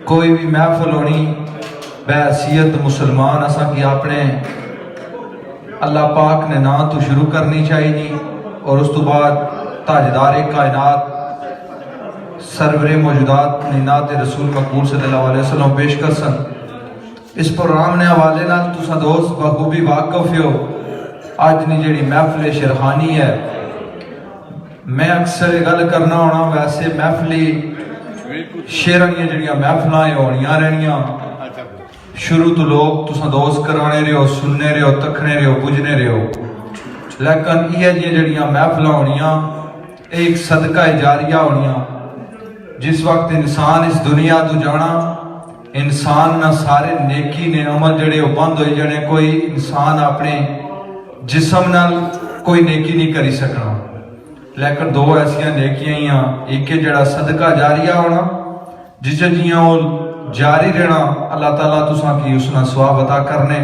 कोई भी महफिल होनी बहसीयत मुसलमान असा कि अपने अल्लाह पाक ने नाम तो शुरू करनी चाहिए और उस तो बाद ताजदार कायनात सरवरे मौजूदात ने नात रसूल मकबूल सल्लल्लाहु अलैहि वसल्लम पेश कर सन। इस प्रोग्राम ने हवाले नाल तुसा दोस्त बखूबी वाकफ हो। अज नी जी महफिल शिरहानी है, मैं अक्सर गल करना होना, वैसे महफिली शेर जी महफिल होनिया रहनिया शुरू तो लोग तुसा दोस्त कराने रहे हो, सुनने रहे हो, तकने रहे हो, बुझने रहे हो, लेकिन ये जड़ियाँ महफिल होनिया एक सदका जारिया होनिया। जिस वक्त इंसान इस दुनिया तो जाना, इंसान ना सारे नेकी ने अमल जड़े बंद हो जाने। कोई इंसान अपने जिसम नाल कोई नेकी नहीं करी सकना, लेकिन दो ऐसिया नेकियां ही, एक जड़ा सदका जारिया होना जिस जियां वो जारी रहना अल्लाह ताला तुसा की उसना सवाब अता करने।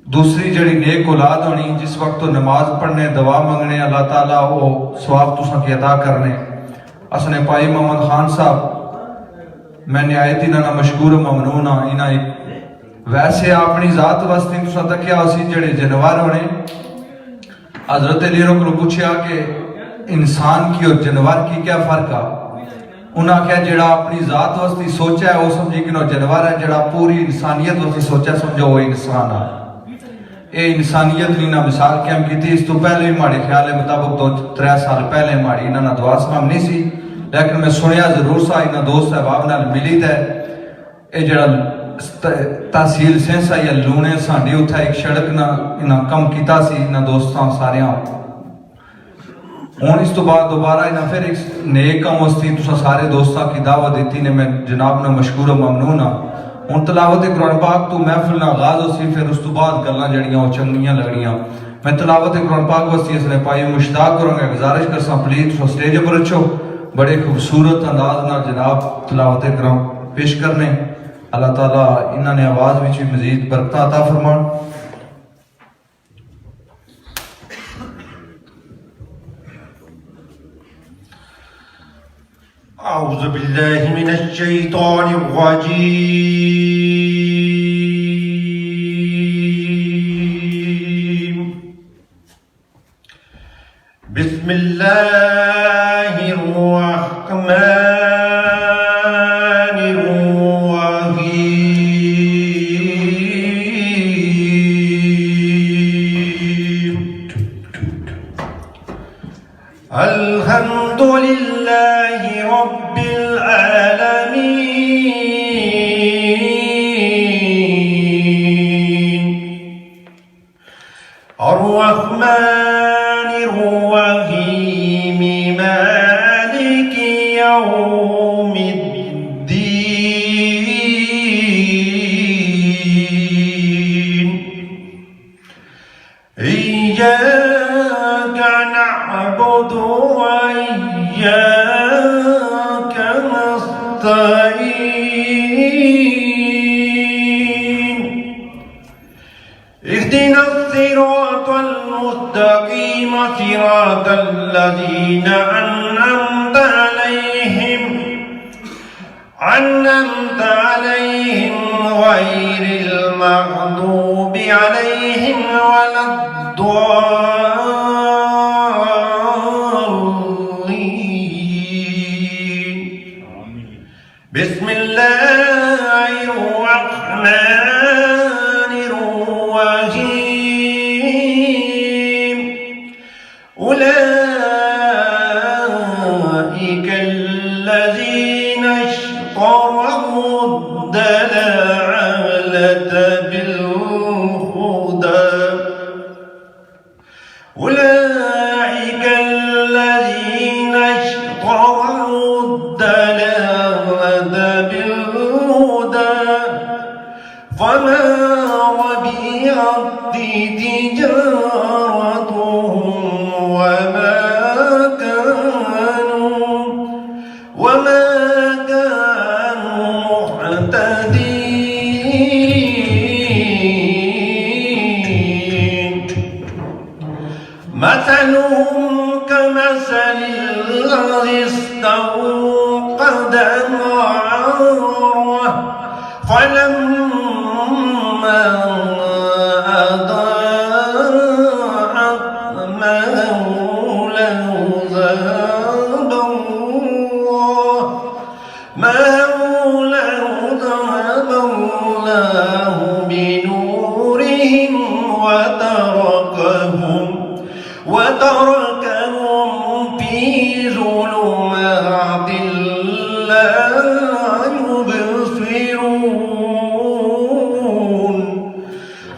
दूसरी जड़ी नेक औलाद होनी, जिस वक्त तो नमाज पढ़ने दुआ मंगने अल्लाह ताला वो सवाब तुसा की अता करने। असने भाई मोहम्मद खान साहब मैं नहायत इन्होंने मशहूर ममनून हाँ। इन्हें वैसे अपनी जात वास्ते तुसा तकिया उसी जड़े जानवर होने, हजरत अली को पूछा कि इंसान की और जानवर की क्या फर्क आ। उन्हें आख्या जड़ा अपनी जात वास्ते सोचा है वो समझी कि जानवर है, जड़ा पूरी इंसानियत वास्ते सोचा समझो वो इंसान है। ये इंसानियत ने ना मिसाल कैम की थी। इस तो पहले भी माड़े ख्याल के मुताबिक 2-3 साल पहले माड़ी इन्होंने दुआ सलाम नहीं सी, लेकिन मैं सुनिया जरूर सा इन्होंने दोस्त साहब नाल मिली है। ये जड़ा तहसील सेंसा या लूने साड़ी उत्थे एक सड़क ना इन्हें कम किया इन्होंने दोस्तों सारिया। हूँ इस तो बाद दोबारा इन्हें फिर एक नेक कम वास्ते तुसा सारे दोस्तों की दावत दी ने। मैं जनाब ने मशहूर ममनून हाँ। हूँ तलावत कुरान पाक तो महफिल ना आगाज हो सी, फिर उस तो बाद गल्लां जड़ियां वो चंगियां लगनियां। मैं तलावत कुरान पाक वास्ते इसने पाई मुश्ताक करूँगा, गुजारिश कर सा प्लीज तुम स्टेज पर अच्छो, बड़े खूबसूरत अंदाज ना जनाब तलावत कुरान पेश करने। अल्लाह ताला इन्होंने आवाज में भी मजीद बरकत अता फरमान। أعوذ بالله من الشيطان الرجيم. بسم الله الرحمن الرحيم. الحمد لله رب العالمين الرحمن الرحيم مالك يوم الدين. إياك نعبد وإياك نستعين. اهدنا الصراط المستقيم صراط الذين أنعمت عليهم غير المغضوب عليهم ولا الضالين. بسم الله الرحمن الرحيم. أولئك الذين اشتروا الضلالة بالهدى. أولئك الذين اشتروا الضلالة بالهدى فما ربحت تجارتهم وما كانوا مهتدين. مثلهم كمثل الذي استوقد نارا فلما أضاءت ما حوله ذهب الله بنورهم وتركهم في ظلمات لا يبصرون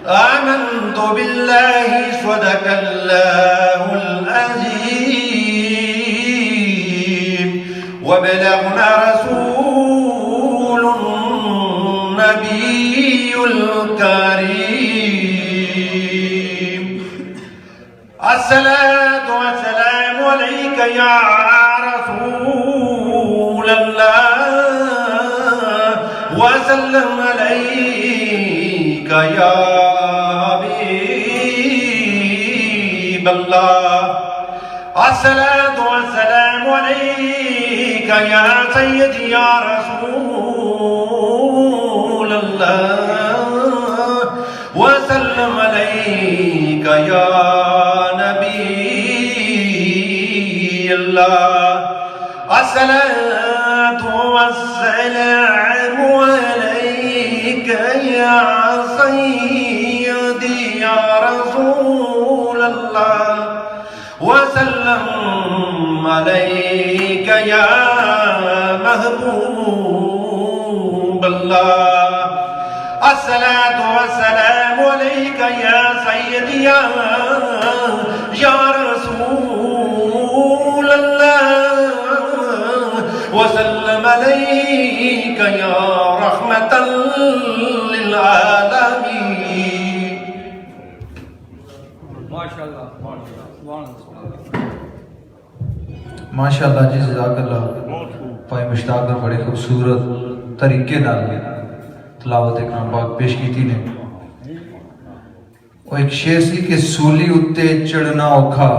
آمنت بالله صدق الله العظيم وبلغنا رسول النبي الكريم الصلاة والسلام عليك يا رسول الله وسلم عليك يا حبيب الله الصلاة والسلام عليك يا سيدي يا رسول الله وسلم عليك يا نبي الله الصلاة والسلام عليك يا سيدي يا رسول الله وسلم عليك يا محبوب الله الصلاة والسلام عليك يا سيدي يا رسول الله وسلم عليك يا رحمة للعالمين माशाअल्लाह जी जज़ाकल्लाह भाई मुश्ताक ने बड़े खूबसूरत तरीके नाल तलावत कलाम पाक पेश की ने वो एक शेर सी कि सूली उत्ते चढ़ना औखा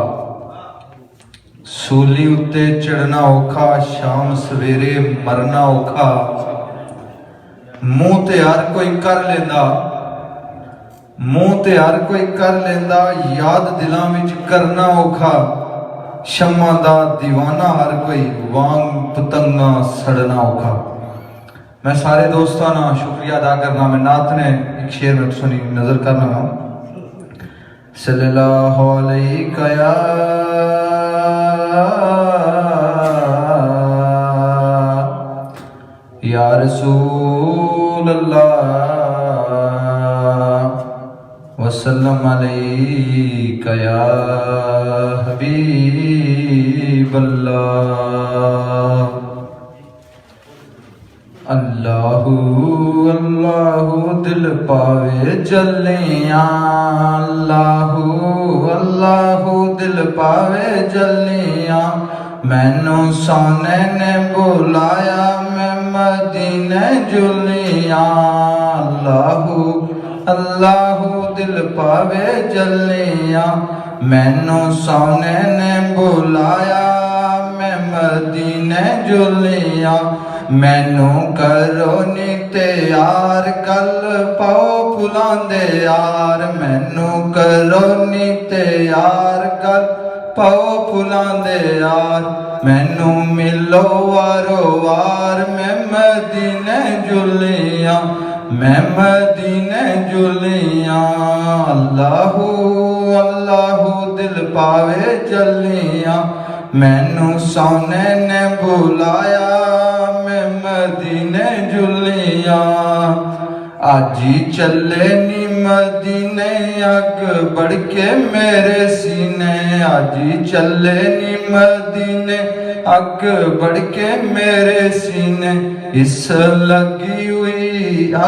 सूली उत्ते चढ़ना औखा शाम सवेरे मरना औखा मुंह ते हर कोई कर लेंदा मुंह ते हर कोई कर लेंदा याद दिलां विच करना औखा शम्मा दा दीवाना हर कोई वांग पतंगा सड़ना औखा। मैं सारे दोस्तों ना शुक्रिया अदा करना मैं नात ने एक शेर में सुनी नजर करना सल्लल्लाहु अलैहि या रसूल अल्लाह वसल्लम अलैका या हबीब अल्लाह। अल्लाहु अल्लाहु दिल पावे जलियां अल्लाहु अल्लाहु दिल पावे जलियां मैनू सोने ने बुलाया मैं मदीने जुलियां अल्लाहु अल्लाहु दिल पावे जलियां मैनू सोने ने बुलाया मैं मदीने जुलियां मैनू करो नी तैयार कल पाओ फुलां दे यार मैनू करो नी तैयार कल पाओ फुलां दे यार मैनू मिलो वारो वार मैं मदीने जुलियां मैं मदीने जुलियां अल्लाहु अल्लाहु दिल पावे जलियां मैनू सोने ने बुलाया मैं मदीने जुलियां आजी चले नी मदीने अग बढ़ के मेरे सीने आजी चले नी मदीने अग बढ़ के मेरे सीने इस लगी हुई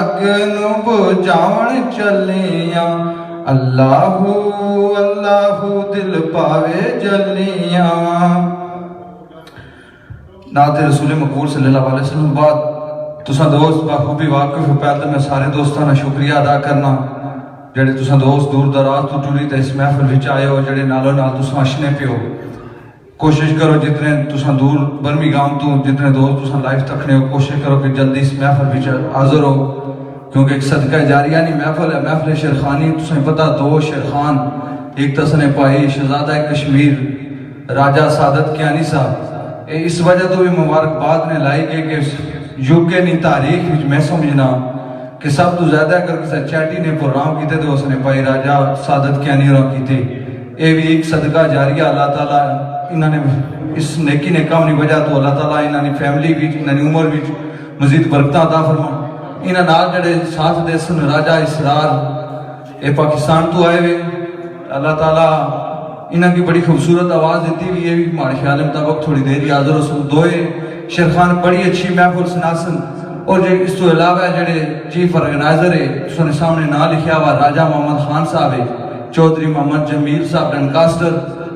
अग नू बुझावन चलियां अल्लाहु अल्लाहु दिल पावे जलियां। नाते रसूल मकबूल सल्लल्लाहु अलैहि वसल्लम बाद तुसा दोस्त बखूबी वाकिफ हो पैदा मैं सारे दोस्तों का शुक्रिया अदा करना जेडे तुसा दोस्त दूर दराज तो टुरी ते इस महफिल विच आए हो जेडे नालों नाल तुसा अशने पे हो कोशिश करो जितने तुसा दूर बर्मिंघम तो जितने दोस्त तुसा लाइव तकने हो कोशिश करो कि जल्दी इस महफिल विच हाजिर हो क्योंकि एक सदका जारिया नहीं महफल है, महफल शेरखानी तुसें पता दो शेरखान, एक तसने पाई शहजादा कश्मीर राजा सादत कियानी साहब, इस वजह तो भी मुबारकबाद ने लाई गई कि यूके की तारीख में मैं समझना कि सब तो ज्यादा अगर किसी चैटी ने प्रोग्राम किए तो उसने पाई राजा सादत कियानी और किए, ये भी एक सदका जारिया अल्लाह ताला इन्होंने इस नेकी ने काम की वजह तो अल्लाह ताला इन्होंने फैमिली भी इन्होंने उम्र भी मजीद बरकत अता फरमा। इन्होंने नाल जड़े साथ दे सन राजा इसरार ये पाकिस्तान तो आए हुए, अल्लाह ताला इन्हों की बड़ी खूबसूरत आवाज़ देती हुई, ये भी हमारे ख्याल मुताबिक थोड़ी देर याद रसूल दोए शेरखान बड़ी अच्छी महफिल सुनासन। और जो इस तो अलावा जड़े चीफ ऑर्गेनाइजर है उसने सामने ना लिखा हुआ राजा मोहम्मद खान साहब है, चौधरी मोहम्मद जमील साहब डनकास्टर,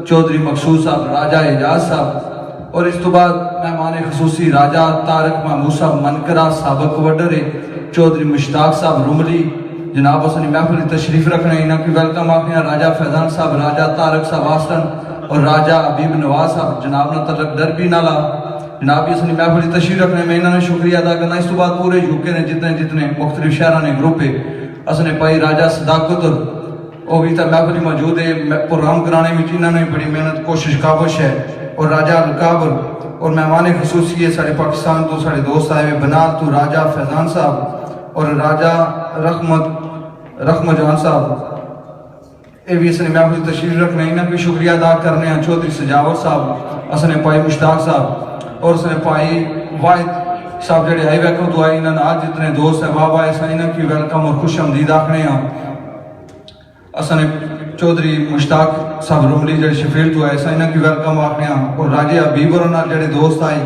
चौधरी मकसूद साहब राजा एजाज साहब, और इस तो बाद मेहमान खसूसी राजा तारक महमूद साहब मनकरा सबक वडर है, चौधरी मुश्ताक साहब रुमली जनाब उसने महफिल तशरीफ रखने इन्हों की वेलकम आखिया, राजा फैजान साहब, राजा तारक साहब आस्टन और राजा हबीब नवाज साहब जनाब न तलक डरबी नाला जनाब इसने महफिल तशरीफ रखने में इन्होंने शुक्रिया अदा करना। इस तो बाद पूरे यूके ने जितने जितने मुख्तलिफ शहर ने ग्रुप है असने पाई राजा सदाकत वो भी तो महफिल मौजूद है, प्रोग्राम कराने में इन्होंने बड़ी मेहनत कोशिश काबश है, और राजा अलकाबर और मेहमान खसूसी है साढ़े पाकिस्तान तो साढ़े दोस्त आए हुए बनाल तो राजा फैजान साहब और राजा रखमत जान साहब, ये भी इसने महफिल तशरीफ रखने इन्हें भी शुक्रिया अदा करने हैं। चौधरी सजावत साहब असने पाई मुश्ताक साहब और उसने पाई वाहिद साहब जड़े आए वैको तो आए इन्होंने आज जितने दोस्त है बाबा ऐसा इन्हों की वेलकम और खुश आमदीद आखने हैं। असने चौधरी मुश्ताक साहब रुमली जड़े शफील तो ऐसा इन्हों की वेलकम आखने हैं, और राजे हबीब और जड़े दोस्त आए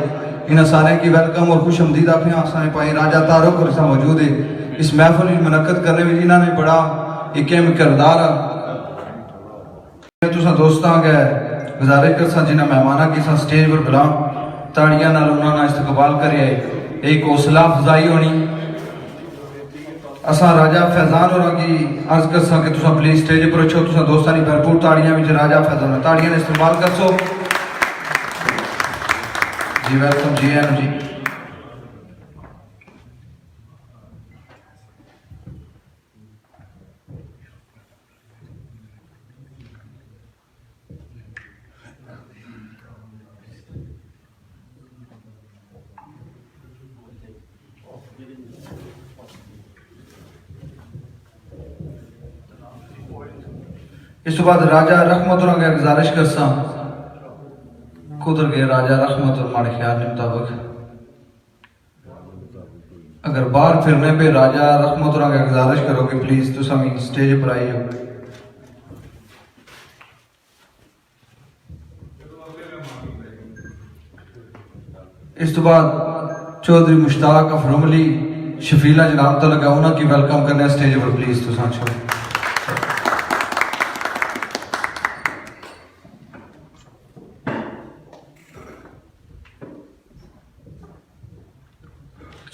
इन्हें सारे की वेलकम और खुश आमदीद आखने हैं। असने पाई राजा तारुक और मौजूद है इस महफिल की मुनक्कद करने में इन्होंने बड़ा एक अहम किरदार दोस्तों के गुजारिश कर सा जिन्हें मेहमाना की स्टेज पर बुला ताड़ियां नाल उन्होंने इस्तकबाल करे, एक हौसला अफजाई होनी। असा राजा फैजान और की अर्ज कर सा कि तुसा प्लीज स्टेज पर अच्छो, तुसा दोस्तों की भरपूर ताड़ियां में राजा फैजान ताड़ियां ने इस्तेमाल कर सो जी। Welcome G N G. इस बाद राजा रहमत के गुजारिश कर सा कुदर गए राजा रहमत हमारे ख्याल के मुताबिक अगर बाहर फिरने पे राजा रहमत के गुजारिश करोगे प्लीज तो सभी स्टेज पर आई हो। इस बाद चौधरी मुश्ताक अफरुमली शफीला जनाब तो लगा उन्होंने की वेलकम करने स्टेज पर प्लीज तो छो।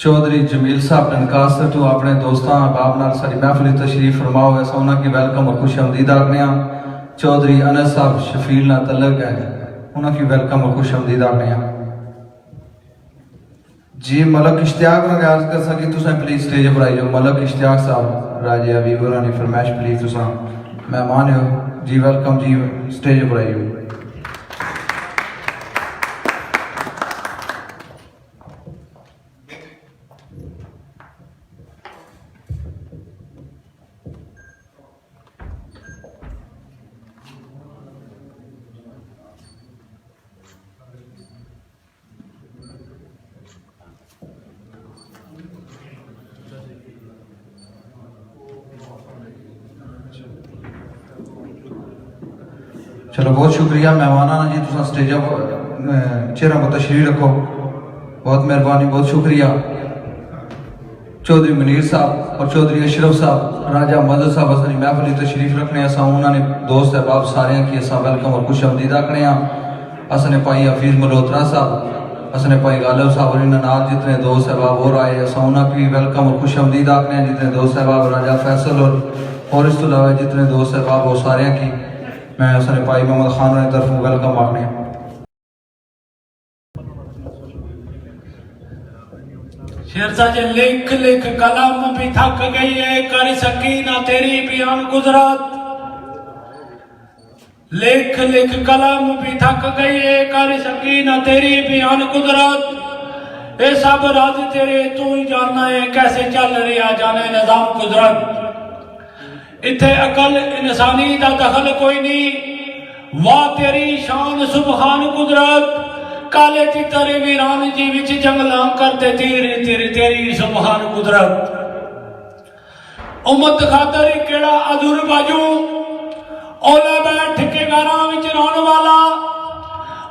चौधरी जमील साहब डनकास्टर तो अपने दोस्तों अहबाब नाल सारी महफिल तशरीफ फरमाओ ऐसा उन्होंने की वेलकम और खुश आमदीद आखने। चौधरी अनस साहब शफील ना तलक है उन्होंने की वेलकम और खुश आमदीद आखने जी। मलक इश्तियाक ने अर्ज कर सकी तुसा प्लीज स्टेज पर आई जाओ। मलक इश्तियाक साहब राजे हबीब होरानी फरमाइश प्लीज तुसा मेहमान हो जी, वेलकम जी स्टेज पर आई जाओ। चलो बहुत शुक्रिया मेहमाना जी, तुम स्टेज चेहरा पर तशरीफ रखो, बहुत मेहरबानी, बहुत शुक्रिया। चौधरी मुनीर साहब और चौधरी अशरफ साहब राजा मदद साहब असनी महफिल तशरीफ रखने असा उन्होंने दोस्त अहबाब सारे की असा वेलकम और खुश आमदीद आखने। असने पाई हफीज मल्होत्रा साहब असने पाई गालिब साहब और इन्होंने जितने दोस्त अहबाब और आए असा उन्होंने की वेलकम और खुश आमदीद आखने। जितने दोस्त अहबाब राजा फैसल और इस तो अलावा जितने दोस्त अहबाब वो सारे की मैं उसने पाई मोहम्मद खान ने तरफ वेलकम आखने। शेर साजे लिख लिख कलम भी थक गई है, कर सकी ना तेरी बयान गुजरात। लिख लिख कलम भी थक गई है, कर सकी ना तेरी बयान गुजरात। ये सब राज तेरे तू ही जानना है, कैसे चल रहा जाने निजाम कुदरत। इथे अकल इंसानी दा दखल कोई नहीं, वाह तेरी शान सुबहान कुदरत। काले चित्तर वीरान जी विच जंगलां करते तीर तीर तेरी सुबहान कुदरत। उम्मत खातर केड़ा अधूर बाजू, ओला बैठ के घरां विच रहन वाला।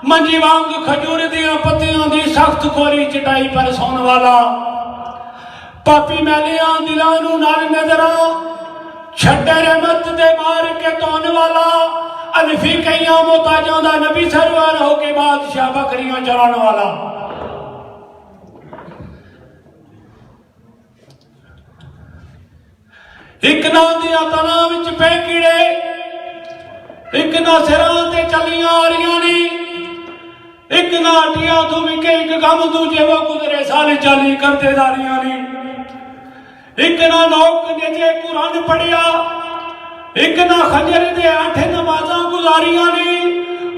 मंजी वांग खजूर दियां पत्तियां दी सख्त कोरी चटाई पर सौन वाला। पापी मैलियां दिलां नूं नाल नजरां, छड्डे रहमत दे मार के तौन वाला। अल्फी कईयां मोहताजां दा नबी सरवर हो के बादशाह बकरियां चराने वाला। एक ना दिया तना विच पे कीड़े, एक ना सिरां ते चलियां आ रहियां नी। एक ना हटियां तू विके एक गम दूजे वो गुजरे साल चाली करते दारियां नी। एक ना नौक ने जे कुरान पढ़िया, एक ना खंजर दे 8 नमाज़ां गुजारियां नी।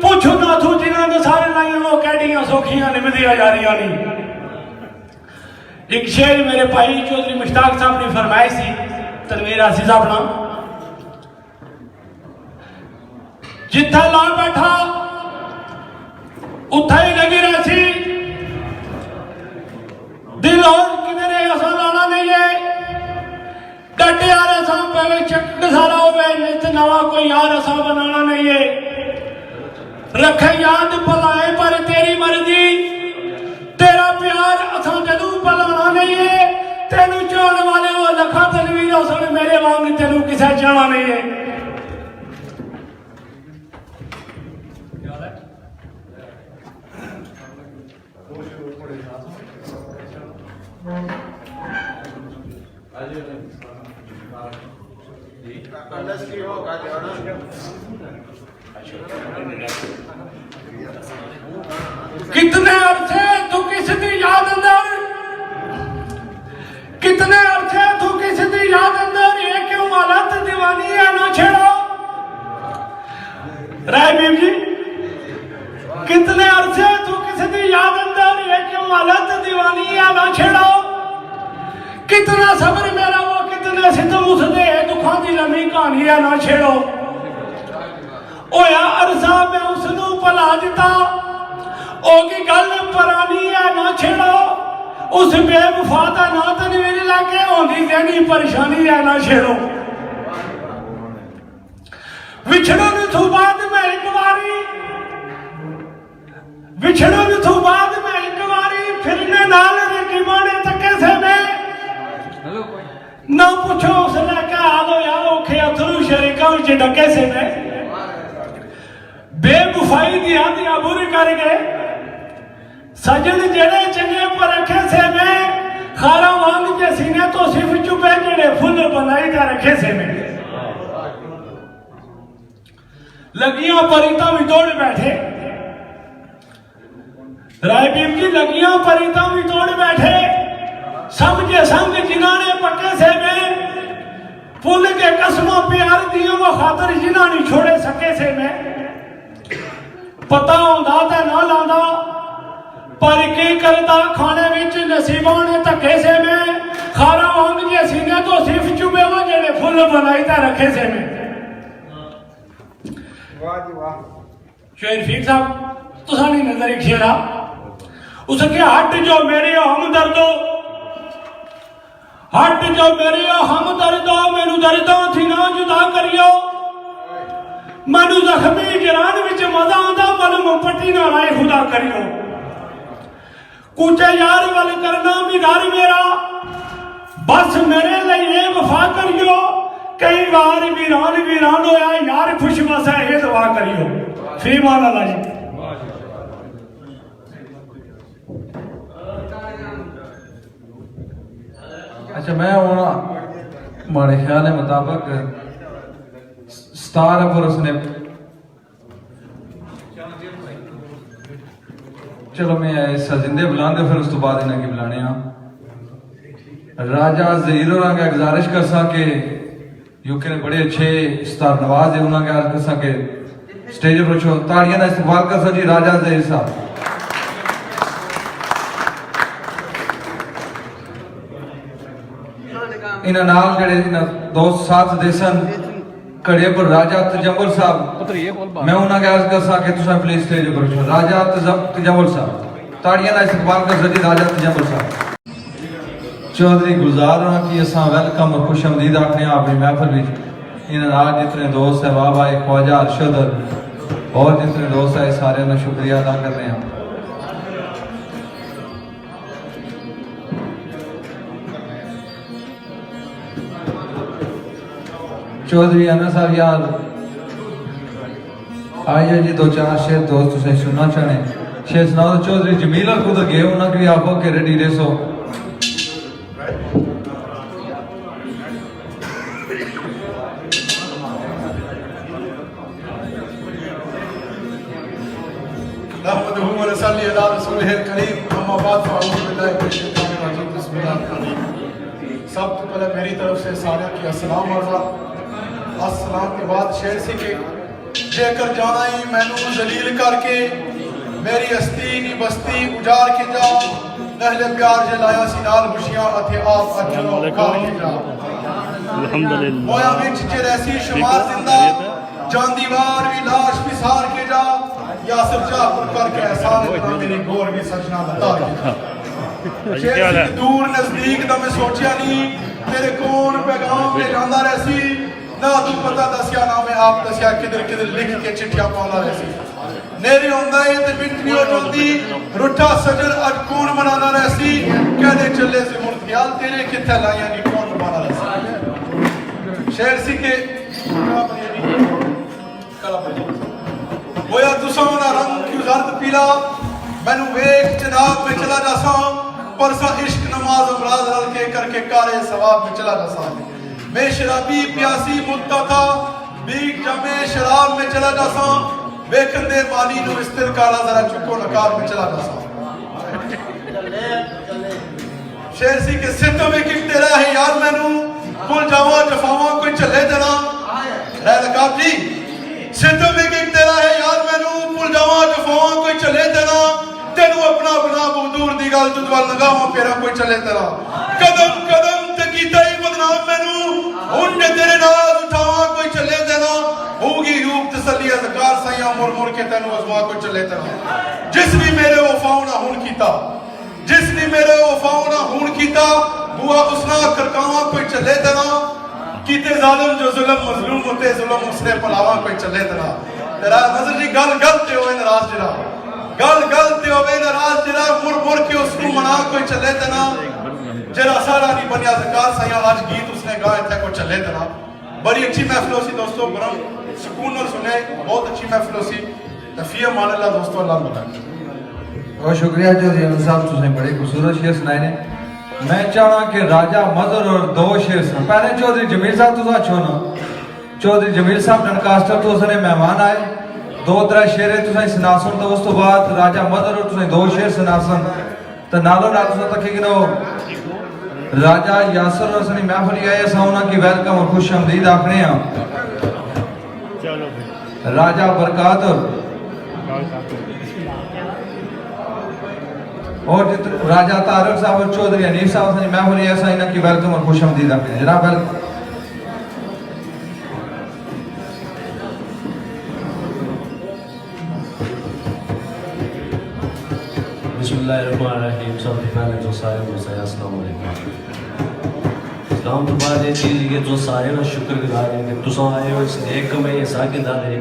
पूछो ना तू जिन्हां ने सारे लाइयां वो कैडियां सौखियां निभदियां जा रहियां नी। एक शेर मेरे भाई चौधरी मुश्ताक साहब ने फरमाई सी, तनवीर आसी साहब ना, जिथा ला बैठा उथा ही लगी रही। दिल और किधर ऐसा लाना नहीं है, डटे यार ऐसा पहले चक सारा होवे नित नवा कोई यार ऐसा बनाना नहीं है। रखे याद भलाए पर तेरी मर्जी, तेरा प्यार असा जदू भलाना नहीं है। तेनू चाहने वाले वो लखा तनवीर हुसैन मेरे वांग तेनू किसे जाना नहीं है। कितने अरसे तू किसी दी याद अंदर, कितने अरसे तू किसी दी याद अंदर, ये क्यों हालत दीवानी है ना छेड़ो। राय बीम जी, कितने अरसे तू किसी दी याद अंदर, ये क्यों हालत दीवानी है ना छेड़ो। कितना सब्र मेरा वो कितने सितम उसदे दुखों की लम्मी कहानी है ना छेड़ो। ओया अरसा मैं उसनू भुला दिता, ओकी गल पुरानी है ना छेड़ो। उस बेवफा दा ना तनवीर लैके होंदी देनी परेशानी है ना छेड़ो। विछड़न तो बाद मैं एक बारी, विछड़न तो बाद मैं एक बारी फिरने नाल रेकी माने तके से मैं ना पूछो उसने क्या हाल होया। औखे अथरू शरीका विच डके से मैं बेवफाई दी आदियां बुरी कर गए। सजन जेड़े चंगे पर रखे से मैं खारा वांग के सीने तो सिर्फ चुपे जेड़े फुल बनाई का रखे से मैं। लगियां परिता भी दौड़ बैठे, राय बीम जी लगियां परिता भी दौड़ बैठे। समझे संग जिन्होंने पक्के से में फुल के कसमों प्यार दियो वो खातर जिन्होंने छोड़े सके से में। पता होंदा ते ना लांदा पर की करता खाने विच नसीबों ने धक्के से में। खारा वांग जे सीने तो सिर्फ चुबे वो जेड़े फुल बनाई ता रखे से में। वाह जी वाह। शेर फीक साहब तुसा नहीं नजर एक शेरा, उसके हट जो मेरे हम दर्दो, हट जो मेरे हम दर्दो, मैनू दर्दों थी ना जुदा करियो। मैनू जख्मी जरान विच मजा आंदा, मलम पट्टी ना लाए खुदा करियो। कूचे यार वल करना भी घर मेरा, बस मेरे लिए वफा करियो। कई बार वीरान वीरान होया यार खुश बस है ये दुआ करियो। फीमान अल्लाह जी। अच्छा मैं हूँ हमारे ख्याल के मुताबिक 17 बरस ने, चलो मैं इस जिंदे बुलाने फिर उस तो बाद इन्हें की बुलाने। राजा ज़हीर होना गुजारिश कर सा के यूके ने बड़े अच्छे स्टार नवाज है उन्होंने अर्ज कर सा के स्टेज पर छो ताड़ियां का इस्तेमाल कर सा जी राजा ज़हीर साहब इन्हां नाल जेड़े इन्हां दोस्त साथ देसन कड़े पर राजा तजम्मुल साहब मैं उन्होंने अर्ज कर सा के तुसा प्लीज स्टेज पर छो राजा तजम्मुल साहब ताड़ियां का इस्तेमाल कर सा जी राजा तजम्मुल साहब चौधरी गुलजार होना की असा वेलकम और खुश आमदीद आखने अपनी महफिल में इन्हां जितने दोस्त है वाह भाई ख्वाजा अरशद और जितने दोस्त है सारे का शुक्रिया अदा कर रहे हैं। चौधरी अनस साहब यार आइए जी दो चार शेर दोस्त तुझे सुनना चाहने शेर सुनाओ तो चौधरी जमील और खुद गए उन्होंने भी आपको के रेडी रेसो सब तो पहले मेरी तरफ से सारे की अस्सलाम अस्सलाम के बाद शेर सी के जेकर जाना ही मैनू जलील करके मेरी हस्ती नी बस्ती उजाड़ के जा नहले प्यार जलाया सी नाल खुशियां अथे आप अजरो खाल के जा अल्हम्दुलिल्लाह मोया विच च रहसी शुमार जिंदा जान दीवार भी लाश पिसार के जा यासर जापुर करके एहसान इतना मेरी गोर भी सजना बता के शेर सी दूर नजदीक दा मैं सोचिया नहीं तेरे कौन पैगाम ले जांदा रहसी ना तू पता दसिया ना मैं आप दसिया किधर किधर लिख के चिट्ठियां पाउंदा रहसी नेरी होंदा है ते बिंटनी हो जल्दी रुठा सजर अज कौन बनाना रहसी कहदे चले से मुर्द ख्याल तेरे किथे लाया नी कौन बनाना रहसी शेर सी के होया तुसा ना रंग क्यों जर्द पीला मैनू वेख जनाब में चला जासा परसा इश्क नमाज अमराज रल के करके कारे सवाब में चला जासा मैं शराबी प्यासी मुद्दा था बीक जमे शराब में चला जासा वेखंदे माली नु इस्तिर काला जरा चुको नकार में चला जासा शेर सी के सिद्ध में कि तेरा है यार मैनू भूल जावा जफावा कोई चले देना रह लकाब जी सिद्ध में कि तेरा है यार मैनू भूल जावा जफावा कोई चले देना तेनू अपना बना दूर दी गल तुझ वाल लगावा फेरा कोई चले तेरा कदम कदम ते कीता ही बदनाम मैनू हुन तेरे नाल उठावा कोई चले देना होगी रूप तसल्ली अज़कार सैया मुर मुर के तेनू अजमा कोई चले तेरा जिस भी मेरे वफाओं ना हुन कीता जिसने मेरे वफाओं ना हुन कीता बुआ उसना करकावा कोई चले देना कीते जालिम जो जुल्म मजलूम होते जुल्म उसने पलावा कोई चले देना तेरा नजर जी गल गलत होवे नाराज जरा गल गलत होवे नाराज जरा मुर मुर के उसको मना कोई चले देना जरा सारा नहीं बनिया ज़कार सैया आज गीत उसने गाए थे कोई चले देना बड़ी अच्छी महफिल सी दोस्तों गरम सुकून और सुने बहुत अच्छी महफिल सी तफिया मान अल्लाह दोस्तों अल्लाह बताए बहुत शुक्रिया चौधरी अनस साहब तुमने बड़े खूबसूरत शेर सुनाए ने मैं चाहना कि राजा मजर और दो शेर सुना पहले चौधरी जमील साहब तुसा अच्छो ना चौधरी जमील साहब डनकास्टर तो उसने मेहमान आए दो त्रै शेर तुसा सुनासन तो उस तो बाद राजा मजर और तुसा दो शेर सुनासन तो नालो नाल तुसा तक कि राजा यासर और सनी महफिल आए असा उन्हां की वेलकम और खुश आमदीद आखने हां राजा बरकत और राजा तारक साहब और चौधरी हनीफ साहब सनी महफिल आए असा इन्हां की वेलकम और खुश आमदीद आखने जनाब वेलकम बिस्मिल्लाहिर्रहमानिर्रहीम सबसे पहले जो सारे को सया अस्सलाम वालेकुम इस्लाम तो बाद ये चीज़ ये जो सारे ना शुक्रगुजार हैं कि तुसा आए हो इस नेक में ये साकिन दादे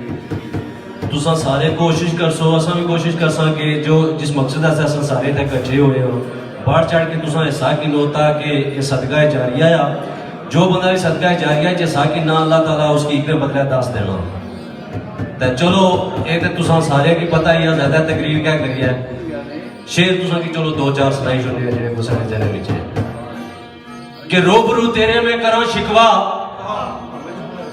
तुसा सारे कोशिश कर सो असा भी कोशिश कर सा कि जो जिस मकसद से असा सारे तक इकट्ठे हुए हो बढ़ चढ़ के तुसा ये साकिन होता कि ये सदका जारिया या जो बंदा भी सदका जारिया जे साकिन ना अल्लाह ताला उसकी इकरे बदले दस देना तो चलो ये तो तुसा सारे की पता ही है ज़्यादा तकरीर क्या करी है शेर तुसा की चलो दो चार सुनाई छोड़े जेडे को सारे जने विच कि रूबरू तेरे में करा शिकवा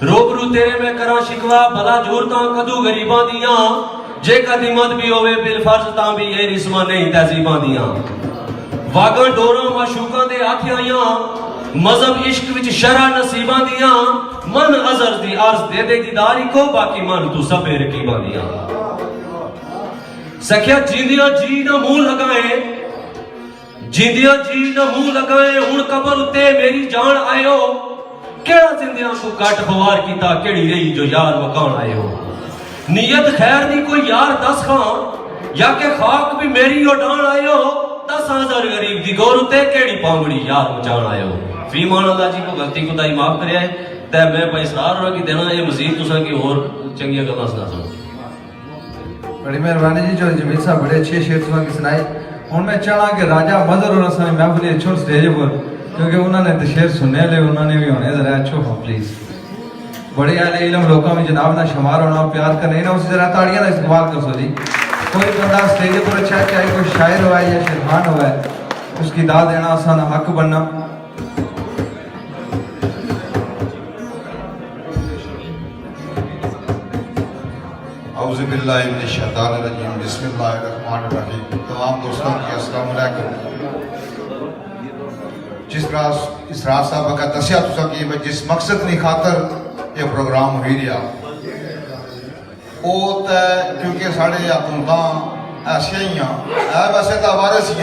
रूबरू तेरे में करा शिकवा भला जरूरतां कदू गरीबां दियां जे कदी मत भी होवे बिल फर्ज तां भी ये रिस्मा नहीं तहजीबां दियां वागा डोरा माशूका दे हाथ आईयां मजहब इश्क विच शरा नसीबां दियां मन अजर दी अर्ज दे दे दीदार को बाकी मन तू सबे रकीबां दियां सखिया जिंदियां जी ना मुंह लगाए जिंदियां जी ना मुंह लगाए हुण कबर उत्ते मेरी जान आयो केड़ा जिंदियां को कट बवार कीता केड़ी रही जो यार मकान आयो नीयत खैर दी कोई यार दस खां या के खाक भी मेरी उड़ान आयो 10,000 गरीब दी गौर उत्ते केड़ी पांगड़ी यार मचान आयो फीमान अल्लाह जी को गलती खुदाई माफ करे ते मैं भाई इसरार हो कि देना ये मजीद तुसा की और चंगी गल्लां सुना सुनो बड़ी मेहरबानी जी जो जमील साहब बड़े अच्छे शेर तुसा की सुनाए हुन मैं चाहना कि राजा मजर और असां महफिल छोड़ स्टेज पर क्योंकि उन्होंने तो शेर सुनने ले उन्होंने भी होने जरा अच्छो हो प्लीज बड़े आले इल्म लोगों में जनाब ना शुमार होना प्यार का नहीं ना उसी जरा ताड़ियां का इस्तेमाल कर सो जी कोई बंदा स्टेज पर अच्छा चाहे कोई शायर हुआ है या शेरखान हुआ है उसकी दाद देना आसान हक बनना औज़ुबिल्लाहि मिनश शैतानिर रजीम बिस्मिल्लाहिर रहमानिर रहीम तमाम दोस्तों की अस्सलाम वालेकुम जिस तरह इसरार साहब का दसिया तुसा कि जिस मकसद की खातर ये प्रोग्राम हुई रहा वो तो क्योंकि साढ़े हुकूमत ऐसिया ही है वैसे तो वारिस ही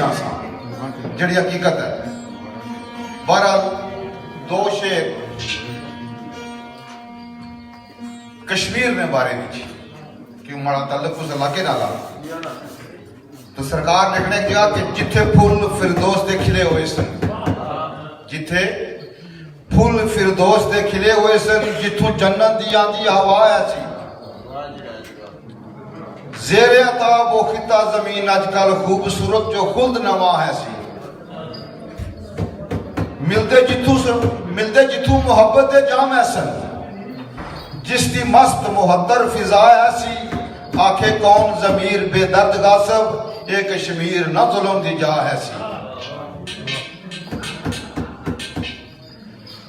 जी हकीकत है बहरहाल दो शेर कश्मीर ने बारे में क्यों माड़ा ताल्लुक उस इलाके नाल तो सरकार लिखने गया कि जिथे फुल फिरदौस दे खिले हुए सन जिथे फुल फिरदौस दे खिले हुए सन जिथों जन्नत दी आंदी हवा ऐसी जेरे अता वो खिता जमीन अजकल खूबसूरत जो खुद नवा है सी मिलते जिथू मोहब्बत दे जाम ऐसन जिसकी मस्त मुहद्दर फिजा ऐसी आखे कौन जमीर बेदर्द गासब एक कश्मीर न जुल्म दी जा ऐसी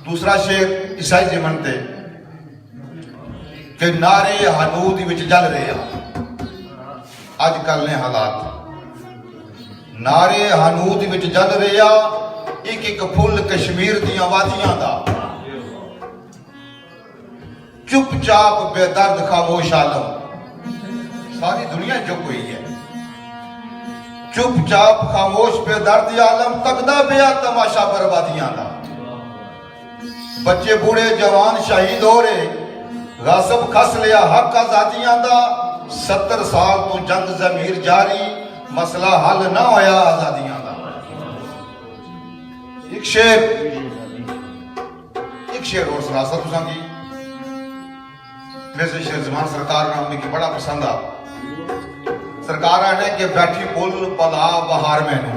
दूसरा शेर ईसाई जीवन ते कि नारे हनूद विच जल रहे अजकल ने हालात नारे हनूद विच जल रहा एक एक फुल कश्मीर दियां वादियां दा चुपचाप बेदर्द खामोश आलम सारी दुनिया चुप हुई है चुपचाप खामोश बेदर्द आलम तकदा पिया तमाशा बर्बादियां दा बच्चे बूढ़े जवान शहीद हो रहे गासब खस लिया हक आजादियां दा 70 साल तो जंग जमीर जारी मसला हल ना होया आजादियां दा एक शेर और सरासत तुसांगी वैसे शेर जमान सरकार ने हमें की बड़ा पसंद आ सरकार आने के बैठी पुल पला बहार मैनू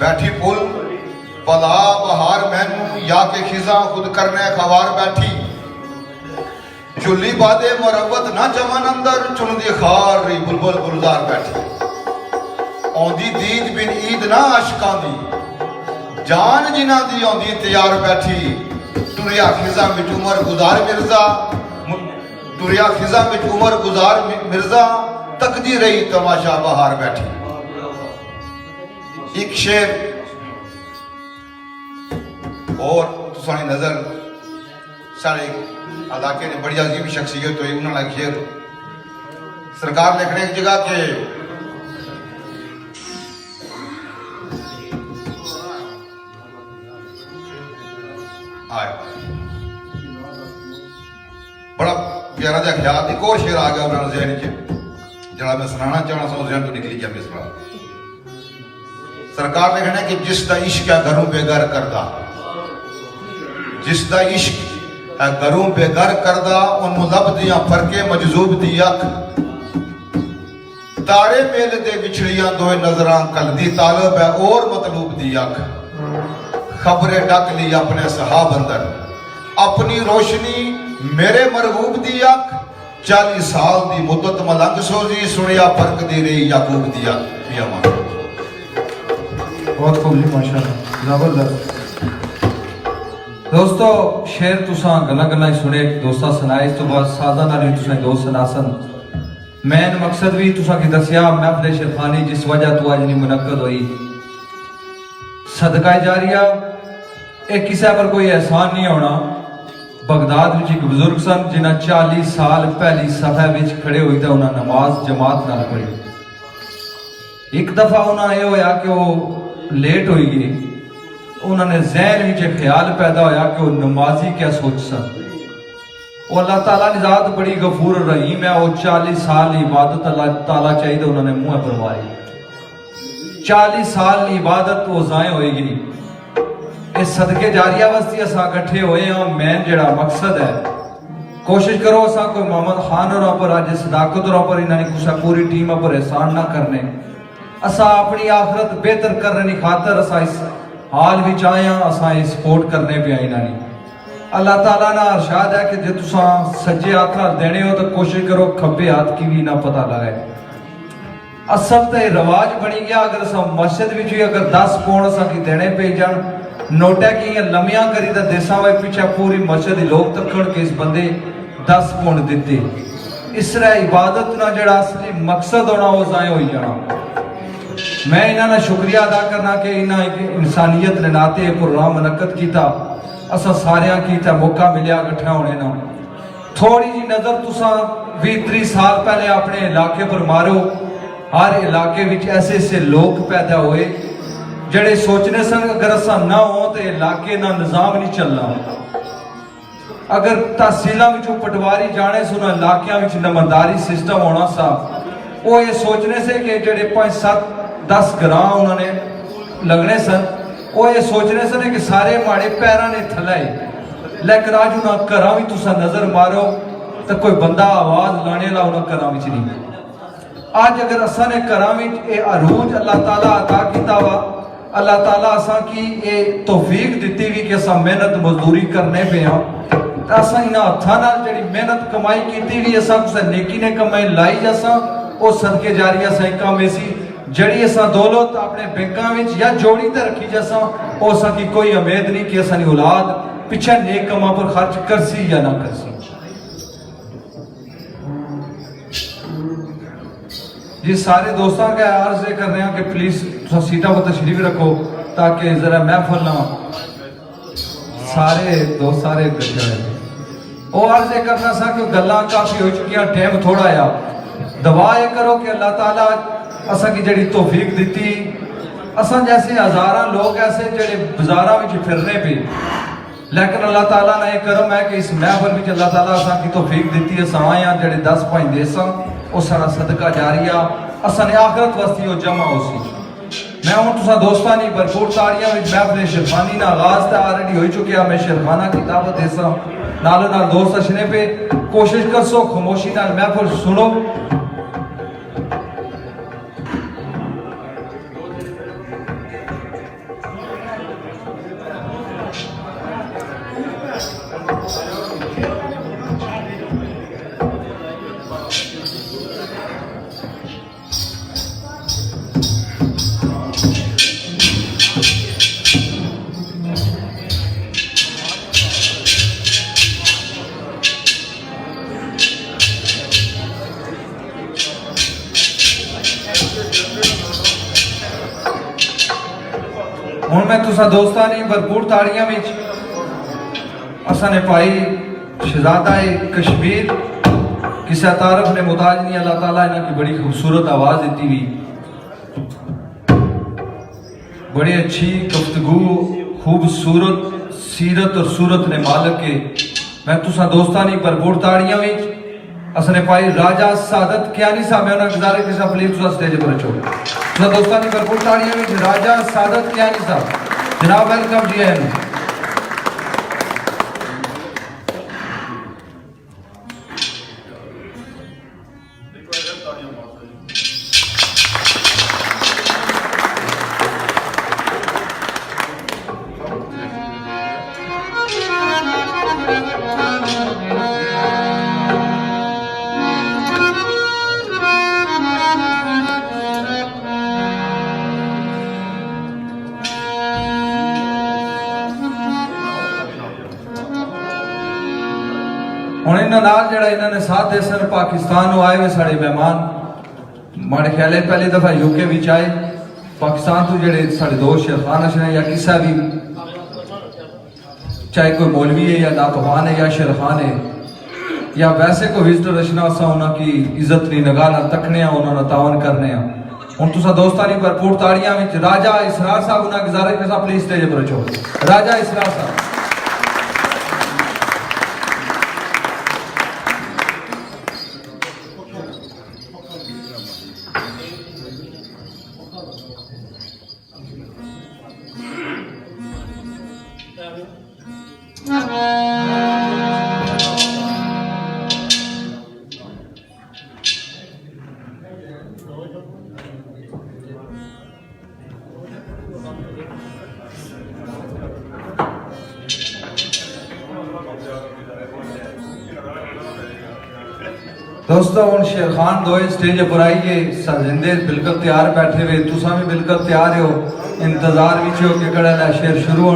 बैठी पुल पला बहार मैनू या के खिजा खुद करने खवार बैठी चुली बादे मुरवत ना जमान अंदर चुनदी खार रही बुलबुल गुलजार बैठी औंदी दीद बिन ईद ना आशकां दी जान जिन्हां दी औंदी तैयार बैठी तुरिया खिजा विच उमर गुजार मिर्जा तुरिया खिजा विच उमर गुजार मिर्जा तकदी रही तमाशा बहार बैठी एक शेर और तुसानी नजर सारे इलाके ने बड़ी अजीब शख्सियत हुई उन्होंने शेर सरकार लिखने की जगह के आए बड़ा प्यारा जहा ख्याल एक और शेर आ गया उन्होंने जहन च जरा मैं सुनाना चाहना सा जहन तो निकली गया मिस सरकार लिखने कि जिसका इश्क है घरों बेघर करदा जिसका इश्क है घरों बेघर करदा उन्होंने लब दिया फरके मजजूब दी अख तारे मेल दे विछड़ियां दोए नजरां कलदी तालब है और मतलूब दी अख खबरें डक ली अपने सहाब अंदर अपनी रोशनी मेरे मरगूब दी अख 40 साल दी मुद्दत मलंग सोजी सुनिया फर्क दी रही याकूब दी अख पिया मान बहुत खूब जी माशाअल्लाह जबरदस्त दोस्तों शेर तुसा गल्ला गल्ला सुने दोस्ता सुनाए इस तो बाद साजा नाल तुसा दोस्त सुनासन मैन मकसद भी तुसा की दसिया महफिल शेरखानी जिस वजह तो अज नहीं मुनक्कद हुई सदका जारिया एक किसी पर कोई एहसान नहीं होना। बगदाद में एक बुजुर्ग सन जिन्हें 40 साल पहली सफा में खड़े हुए थे उन्हें नमाज जमात नाल पढ़ी। एक दफा उन्हें यह होया कि वो लेट हो गई, उन्होंने जहन में ख्याल पैदा होया कि वो नमाजी क्या सोच सन। वो अल्लाह ताला की जात बड़ी गफूर रहीम है। वो 40 साल इबादत अल्लाह ताला चाहिए उन्होंने मुंह पर मारी। 40 साल की इबादत वो जाए होएगी नहीं। इस सदके जारिया वास्ते असा इकट्ठे हुए हैं। मैं जड़ा मकसद है कोशिश करो असा कोई मोहम्मद खान और पर अज सदाकत और पर इन्होंने कुछ पूरी टीम पर एहसान ना करने। असा अपनी आखरत बेहतर करने की खातर असा इस हाल विच आए हैं। असा सपोर्ट करने पे आई इन्होंने। अल्लाह ताला ना अरशाद है कि जो तुसा सज्जे हाथ नाल देने हो तो कोशिश करो खब्बे हाथ की भी ना पता लगे। असल तो रवाज बनी गया अगर असा मस्जिद विच भी अगर 10 पौंड असा की देने पे जान नोटा की लम्बिया करी तो देसा वे पीछे पूरी मस्जिद लोग तकड़ के इस बंदे 10 पौंड दिते। इस तरह इबादत ना जड़ा असली मकसद होना वो जाए हो जाना। मैं इन्होंने शुक्रिया अदा करना कि इन्हें एक इंसानियत ने नाते प्रोग्राम मुनक्कद किया। असा सारिया की मौका मिलया इकट्ठा होने ना। थोड़ी जी नजर तुसा 20-30 साल पहले अपने इलाके पर मारो। हर इलाके विच ऐसे ऐसे लोग पैदा हुए जड़े सोचने सन अगर असा ना हो तो इलाके ना निजाम नहीं चलना। अगर तहसीलों में पटवारी जाने सुना इलाकों में नंबरदारी सिस्टम होना सा। वो ये सोचने से कि जड़े 5-7-10 ग्रां उन्होंने लगने सन। वो ये सोचने से कि सारे माड़े पैरों ने थले। लेकिन अज उन्हें घर भी तुसा नजर मारो तो कोई बंदा आवाज लाने ला उन्हें घर नहीं। अज अगर असा ने घर में अरूज अल्लाह ताला अता किया वा। अल्लाह ताला असा की ये तौफीक दी भी कि असा मेहनत मजदूरी करने पे हाँ तो असा इन हथा जी मेहनत कमाई की भी असा कुछ नेकी ने कमाई लाई जसा वो सदके जारी असा एक काम ऐसी जड़ी असा दौलत अपने बैंकों में या जोड़ी तो रखी जसा वो असा की कोई उम्मीद नहीं कि असा औलाद पिछे नेक कमा पर खर्च करसी या ना करसी। जी सारे दोस्तों का अर्ज कर रहे हैं कि प्लीज सीटा पर तशरीफ रखो ताकि जरा महफल ना सारे दोस्त सारे इकट्ठे हो। और अर्ज करना सा कि गल्लां काफी हो चुकी टाइम थोड़ा आ। दुआ ये करो कि अल्लाह ताला असा की जड़ी तौफीक दी। असा जैसे हजारा लोग ऐसे जड़े बाजारा में फिरने पे लेकिन अल्लाह ताला ने करम है कि इस महफल में अल्लाह ताला असा की तौफीक दी। असा आए हैं जड़े 10 5 देस वो सारा सदका जारिया असा ने आखरत वास्ते वो जमा हो सी। मैं हूँ तुसा दोस्तां नी भरपूर ताड़ियां विच महफिल शेरखानी ना आगाज तो ऑलरेडी हो चुके मैं शेरखाना की दावत देसा नालों नाल दोस्त अशने पे कोशिश कर सो खामोशी नाल महफिल सुनो। हूँ मैं तुसा दोस्तां ने भरपूर ताड़ियां विच असा ने पाई शहजादा कश्मीर किसा तारफ ने मुताज नहीं। अल्लाह ताला इन्हें की बड़ी खूबसूरत आवाज दी हुई बड़ी अच्छी गुफ्तगू खूबसूरत सीरत और सूरत ने मालक के। मैं तुसा दोस्तां ने भरपूर ताड़ियां विच असने पाई राजा सादत कियानी साहब मैं गुजारिश किसा प्लीज तुसा स्टेज पर अचो। तुसा दोस्तां ने भरपूर ताड़ियां विच राजा सादत कियानी साहब जनाब वेलकम जी आए। ਹੁਣ ਇਹਨਾਂ ਨਾਲ ਜਿਹੜਾ ਇਹਨਾਂ ਨੇ ਸਾਥ ਦੇ ਸਨ ਪਾਕਿस्तान ਨੂੰ ਆਏ ਵੇ ਸਾਡੇ ਮਹਿਮਾਨ माड़े ख्याल पहली दफा यूके विच आए पाकिस्तान तो जेड़े साढ़े दोस्त शेरखान अशर या किसा भी चाहे कोई मौलवी है या नातवान है या शेरखान है या वैसे कोई विजिटर अशना असा उन्होंने की इज्जत नहीं नगाह तकने उन्होंने तावन करने हूँ तुसा दोस्तानी भरपूर ताड़ियां विच राजा इसरार साहब उन्हें गुजारिश के साथ प्लीज स्टेज पर अचो राजा इसरार साहब दोस्तों हूँ शेरखान दोए स्टेज पर आइए जिंदे बिल्कुल तैयार बैठे हुए तुसा भी बिल्कुल तैयार हो इंतजार भी हो कि कड़ा शेर शुरू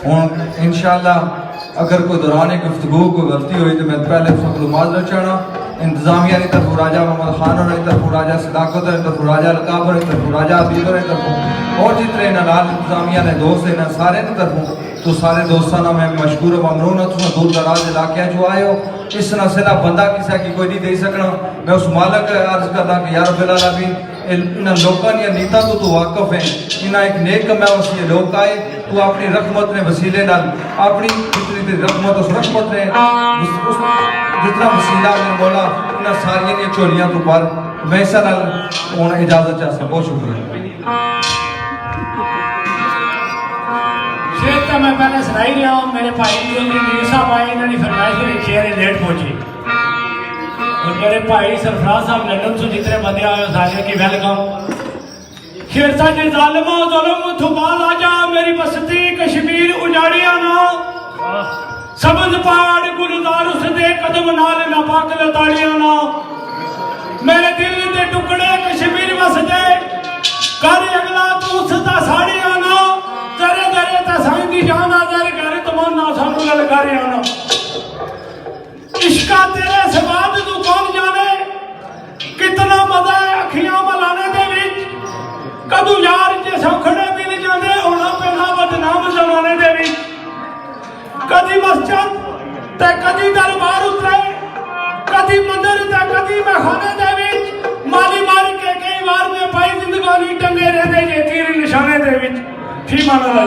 हूँ इंशाअल्लाह अगर कोई दौरान गुफ्तगू कोई गलती हुई तो मैं पहले सब माजरत चाहना इंतजामिया की तरफ राजा मोहम्मद खान और तरफ राजा सदाकत और तरफ राजा अलकाब और तरफ राजा अबीब और तरफ और जितने नाल इंतजामिया ने दोस्त हैं सारे तरफों तो सारे दोस्तों मैं मशहूर ममनून हूँ तुम दूर दराज इलाके जो आए हो इस नस्ल बंदा किसी की कोई नहीं दे सकना मैं उस मालक अर्ज करदा कि यार रब्बिल आलमीन इन लोगों की नीता तो तू वाकफ है इन्हें एक नेक कम है उस ये लोग आए तू अपनी रखमत ने वसीले नाल अपनी जितनी रखमत उस रखमत ने जितना वसीला ने बोला इन सारिया दी झोलियां तू पर मैं इस नाल हुण इजाजत चाहता बहुत शुक्रिया शेर तो मैं पहले सुनाई रहा हूँ मेरे भाई मीर साहब आए इन्होंने फरमाइश करी शेर लेट पहुंची और मेरे भाई सरफराज साहब लंदन से जितने बंदे आए सारे की वेलकम शेर साहब ने जालिमा जुल्म थुबाल आजा मेरी बस्ती कश्मीर उजाड़िया ना सबज पहाड़ गुलजार उसदे कदम नाल नापाक लताड़िया ना मेरे दिल दे टुकड़े कश्मीर वसदे कर अगला तू उसदा साड़िया ना दरे दरे ता साईं दी जाना दर घर तमन्ना सानू ललकारे आना इश्का तेरे सवाद तू कौन जाने कितना मजा है अखियां मलाने दे विच कदू यार जे सौखड़े मिल जांदे होना पैना बदनाम जमाने दे विच कदी मस्जिद ते कदी दरबार उतरे कदी मंदिर ते कदी महखाने दे विच माली मार के कई बार में पाई जिंदगानी टंगे रहंदे जे तीर निशाने दे विच फी माना ला